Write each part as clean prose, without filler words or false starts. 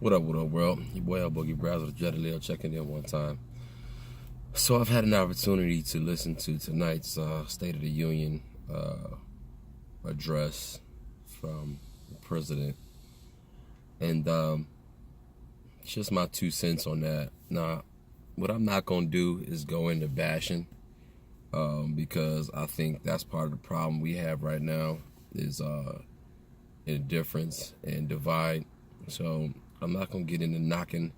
What up, world? Your boy El Boogie Brazzle, Jetty Leo, checking in one time. So I've had an opportunity to listen to tonight's State of the Union address from the president, and it's just my 2 cents on that. Now, what I'm not gonna do is go into bashing, because I think that's part of the problem we have right now is indifference and divide. So I'm not gonna get into knocking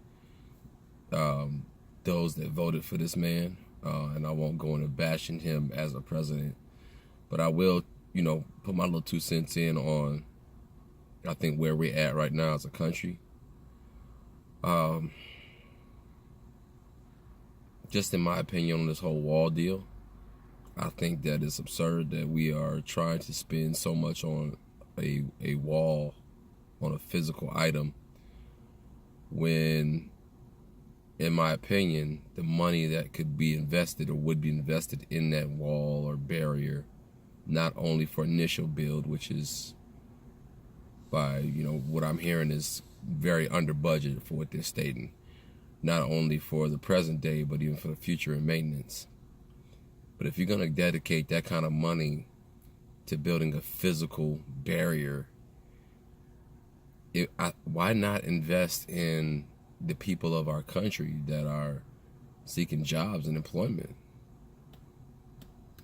those that voted for this man, and I won't go into bashing him as a president. But I will, put my little 2 cents in on, I think, where we're at right now as a country. Just in my opinion on this whole wall deal, I think that it's absurd that we are trying to spend so much on a wall, on a physical item, when, in my opinion, the money that could be invested or would be invested in that wall or barrier, not only for initial build, which is by, what I'm hearing is very under budget for what they're stating, not only for the present day, but even for the future and maintenance. But if you're going to dedicate that kind of money to building a physical barrier, why not invest in the people of our country that are seeking jobs and employment?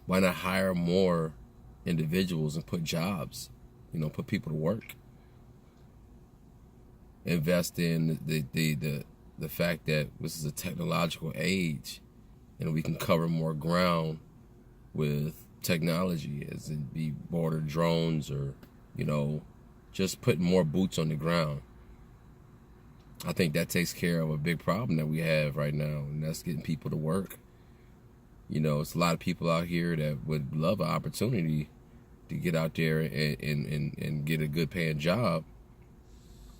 Why not hire more individuals and put jobs, put people to work? Invest in the fact that this is a technological age and we can cover more ground with technology, as it be border drones or, just putting more boots on the ground. I think that takes care of a big problem that we have right now, and that's getting people to work. It's a lot of people out here that would love an opportunity to get out there and get a good paying job,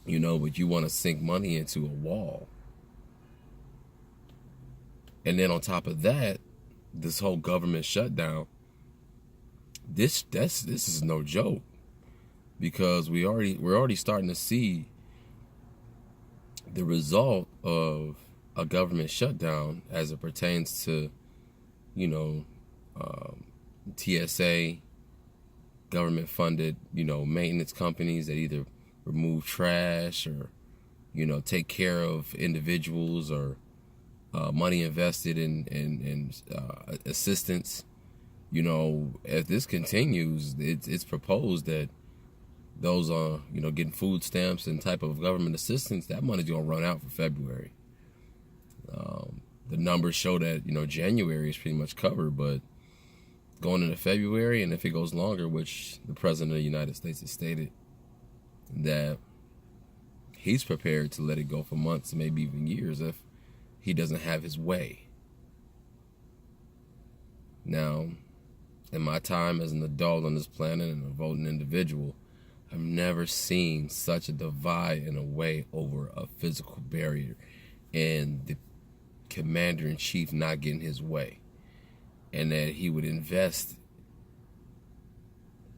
but you want to sink money into a wall. And then on top of that, this whole government shutdown, this is no joke, because we're already starting to see the result of a government shutdown as it pertains to, TSA, government-funded, maintenance companies that either remove trash or, take care of individuals, or money invested in assistance. If this continues, it's proposed that those getting food stamps and type of government assistance, that money's gonna run out for February. The numbers show that January is pretty much covered, but going into February, and if it goes longer, which the President of the United States has stated that he's prepared to let it go for months, maybe even years, if he doesn't have his way. Now, in my time as an adult on this planet and a voting individual, I've never seen such a divide in a way over a physical barrier and the commander-in-chief not getting his way, and that he would invest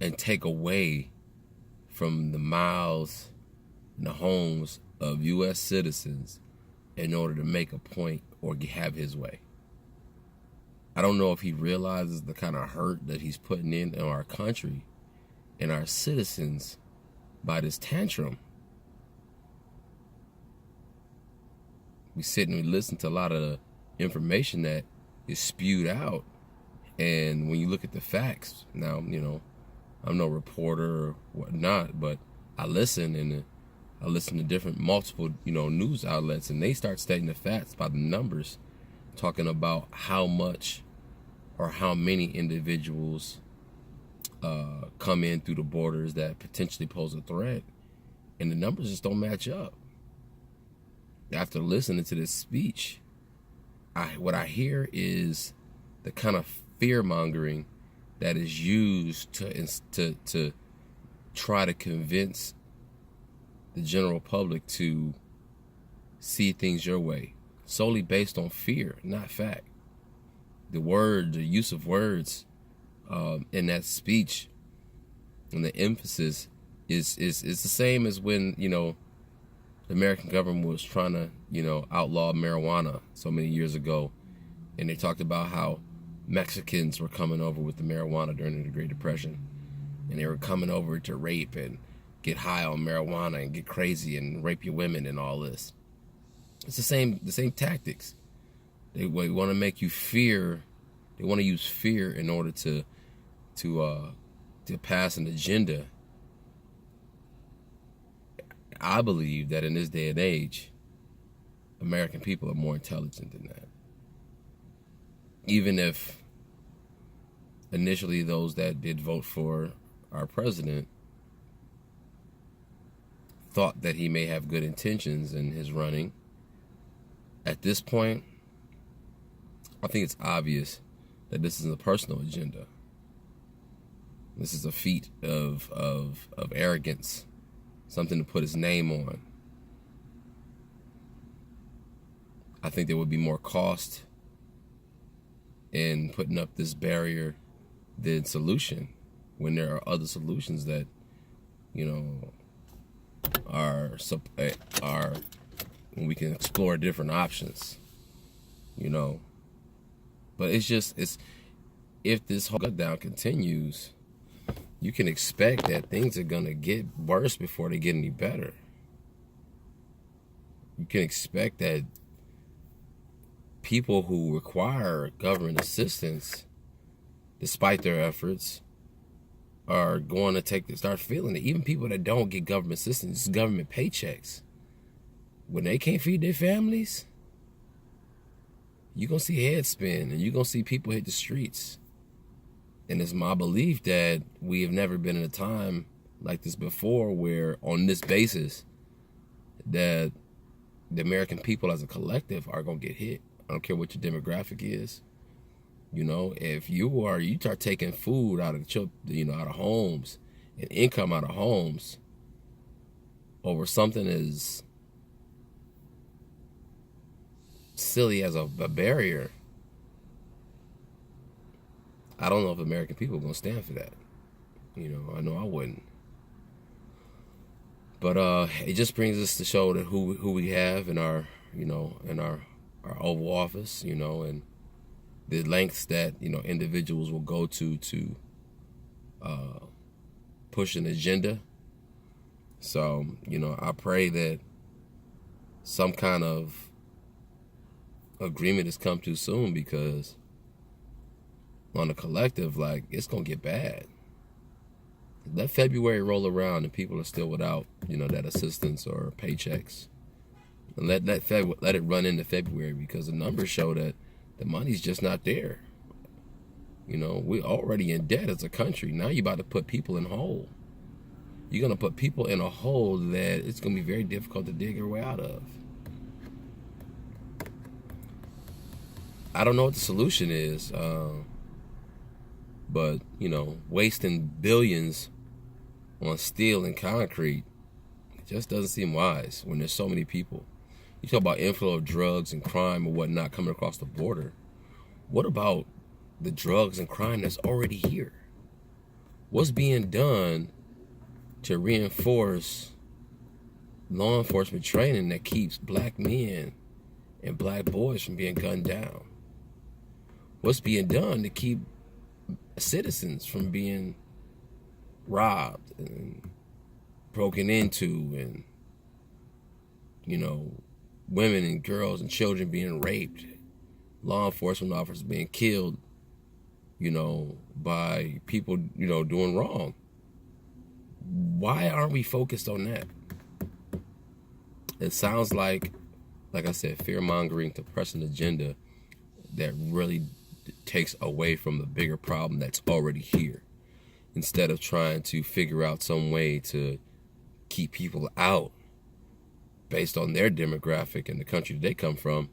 and take away from the miles and the homes of U.S. citizens in order to make a point or have his way. I don't know if he realizes the kind of hurt that he's putting in our country and our citizens by this tantrum. We sit and we listen to a lot of the information that is spewed out, and when you look at the facts, now, I'm no reporter or whatnot, but I listen, and I listen to different multiple, news outlets, and they start stating the facts by the numbers, talking about how much or how many individuals come in through the borders that potentially pose a threat, and the numbers just don't match up. After listening to this speech, what I hear is the kind of fear-mongering that is used to try to convince the general public to see things your way, solely based on fear, not fact. The use of words in that speech, and the emphasis is the same as when, the American government was trying to, outlaw marijuana so many years ago, and they talked about how Mexicans were coming over with the marijuana during the Great Depression, and they were coming over to rape and get high on marijuana and get crazy and rape your women and all this. It's the same tactics. They want to make you fear. They want to use fear in order to pass an agenda. I believe that in this day and age, American people are more intelligent than that. Even if initially those that did vote for our president thought that he may have good intentions in his running, at this point, I think it's obvious that this is a personal agenda. This is a feat of arrogance, something to put his name on. I think there would be more cost in putting up this barrier than solution, when there are other solutions that, are when we can explore different options, But it's if this whole shutdown continues, you can expect that things are gonna get worse before they get any better. You can expect that people who require government assistance, despite their efforts, are going to start feeling it. Even people that don't get government assistance, government paychecks, when they can't feed their families, you're going to see heads spin and you're going to see people hit the streets. And it's my belief that we have never been in a time like this before where, on this basis, that the American people as a collective are going to get hit. I don't care what your demographic is. If you start taking food out of out of homes and income out of homes over something as silly as a barrier, I don't know if American people are gonna stand for that. I know I wouldn't. But it just brings us to show that who we have in our our Oval Office, and the lengths that individuals will go to push an agenda. So I pray that some kind of agreement has come too soon, because on the collective, it's gonna get bad. Let February roll around and people are still without that assistance or paychecks, and let it run into February, because the numbers show that the money's just not there. We're already in debt as a country. Now you're about to put people in a hole. You're going to put people in a hole that it's going to be very difficult to dig your way out of. I don't know what the solution is, but, wasting billions on steel and concrete, it just doesn't seem wise when there's so many people. You talk about inflow of drugs and crime and whatnot coming across the border. What about the drugs and crime that's already here? What's being done to reinforce law enforcement training that keeps black men and black boys from being gunned down? What's being done to keep citizens from being robbed and broken into, and women and girls and children being raped, law enforcement officers being killed, by people, doing wrong? Why aren't we focused on that? It sounds like I said, fear-mongering to press an agenda that really takes away from the bigger problem that's already here, instead of trying to figure out some way to keep people out based on their demographic and the country they come from.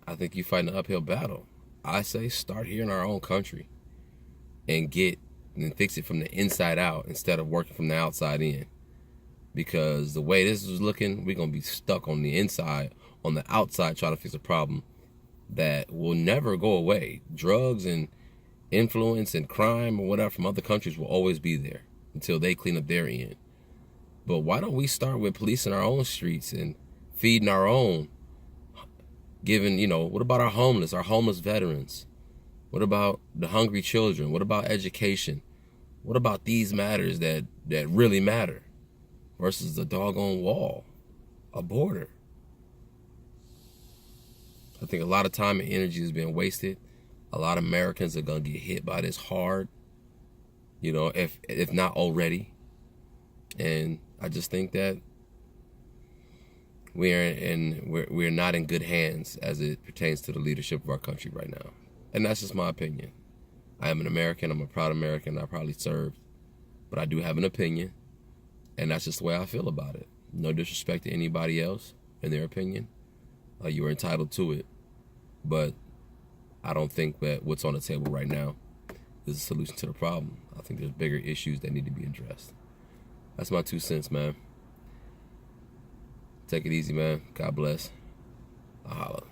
I think you fight an uphill battle. I say start here in our own country and fix it from the inside out instead of working from the outside in. Because the way this is looking, we're going to be stuck on the inside, on the outside, trying to fix a problem that will never go away. Drugs and influence and crime or whatever from other countries will always be there. until they clean up their end. But why don't we start with policing our own streets and feeding our own? Giving, what about our homeless veterans? What about the hungry children? What about education? What about these matters that really matter versus the doggone wall, a border? I think a lot of time and energy is being wasted. A lot of Americans are going to get hit by this hard, if not already. And I just think that we're not in good hands as it pertains to the leadership of our country right now. And that's just my opinion. I am an American. I'm a proud American. I probably served. But I do have an opinion. And that's just the way I feel about it. No disrespect to anybody else and their opinion. You are entitled to it. But I don't think that what's on the table right now is a solution to the problem. I think there's bigger issues that need to be addressed. That's my 2 cents, man. Take it easy, man. God bless. I'll holla.